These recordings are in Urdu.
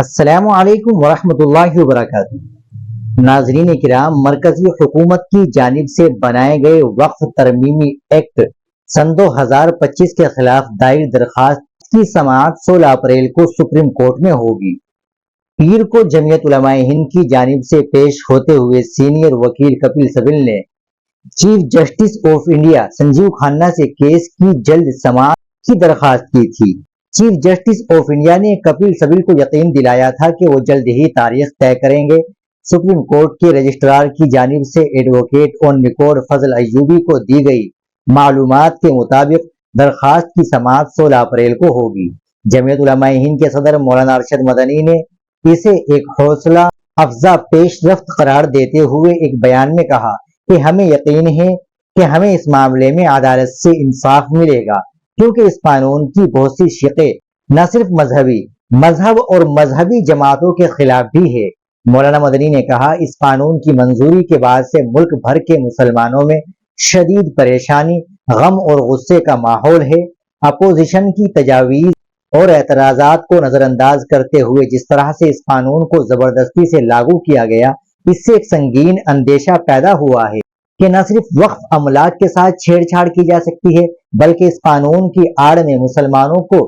السلام علیکم ورحمۃ اللہ وبرکاتہ۔ ناظرین کرام، مرکزی حکومت کی جانب سے بنائے گئے وقف ترمیمی ایکٹ سن 2025 کے خلاف دائر درخواست کی سماعت 16 اپریل کو سپریم کورٹ میں ہوگی۔ پیر کو جمعیت علماء ہند کی جانب سے پیش ہوتے ہوئے سینئر وکیل کپل سبل نے chief justice of India Sanjeev Khanna سے کیس کی جلد سماعت کی درخواست کی تھی۔ چیف جسٹس آف انڈیا نے کپل سبل کو یقین دلایا تھا کہ وہ جلد ہی تاریخ طے کریں گے۔ سپریم کورٹ کے رجسٹرار کی جانب سے ایڈوکیٹ آن ریکارڈ فضل ایوبی کو دی گئی معلومات کے مطابق درخواست کی سماعت 16 اپریل کو ہوگی۔ جمعیت علماء ہند کے صدر مولانا ارشد مدنی نے اسے ایک حوصلہ افزا پیش رفت قرار دیتے ہوئے ایک بیان میں کہا کہ ہمیں یقین ہے کہ ہمیں اس معاملے میں عدالت سے انصاف ملے گا، کیونکہ اس قانون کی بہت سی شقیں نہ صرف مذہب اور مذہبی جماعتوں کے خلاف بھی ہے۔ مولانا مدنی نے کہا، اس قانون کی منظوری کے بعد سے ملک بھر کے مسلمانوں میں شدید پریشانی، غم اور غصے کا ماحول ہے۔ اپوزیشن کی تجاویز اور اعتراضات کو نظر انداز کرتے ہوئے جس طرح سے اس قانون کو زبردستی سے لاگو کیا گیا، اس سے ایک سنگین اندیشہ پیدا ہوا ہے کہ نہ صرف وقف املاک کے ساتھ چھیڑ چھاڑ کی جا سکتی ہے، بلکہ اس قانون کی آڑ میں مسلمانوں کو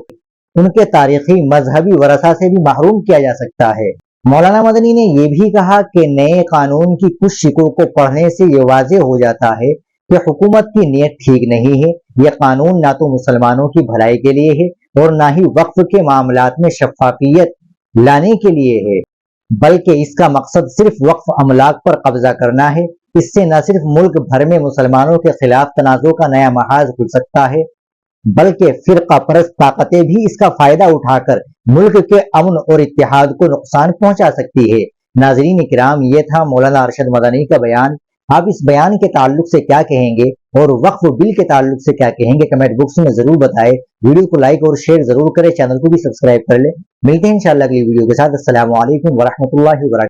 ان کے تاریخی مذہبی ورثہ سے بھی محروم کیا جا سکتا ہے۔ مولانا مدنی نے یہ بھی کہا کہ نئے قانون کی کچھ شقوں کو پڑھنے سے یہ واضح ہو جاتا ہے کہ حکومت کی نیت ٹھیک نہیں ہے۔ یہ قانون نہ تو مسلمانوں کی بھلائی کے لیے ہے اور نہ ہی وقف کے معاملات میں شفافیت لانے کے لیے ہے، بلکہ اس کا مقصد صرف وقف املاک پر قبضہ کرنا ہے۔ اس سے نہ صرف ملک بھر میں مسلمانوں کے خلاف تنازع کا نیا محاذ کھل سکتا ہے، بلکہ فرقہ پرست طاقتیں بھی اس کا فائدہ اٹھا کر ملک کے امن اور اتحاد کو نقصان پہنچا سکتی ہے۔ ناظرین کرام، یہ تھا مولانا ارشد مدنی کا بیان۔ آپ اس بیان کے تعلق سے کیا کہیں گے اور وقف بل کے تعلق سے کیا کہیں گے، کمنٹ باکس میں ضرور بتائیں۔ ویڈیو کو لائک اور شیئر ضرور کریں، چینل کو بھی سبسکرائب کر لیں۔ ملتے ہیں انشاءاللہ اگلی ویڈیو کے ساتھ۔ السلام علیکم ورحمۃ اللہ وبرکاتہ۔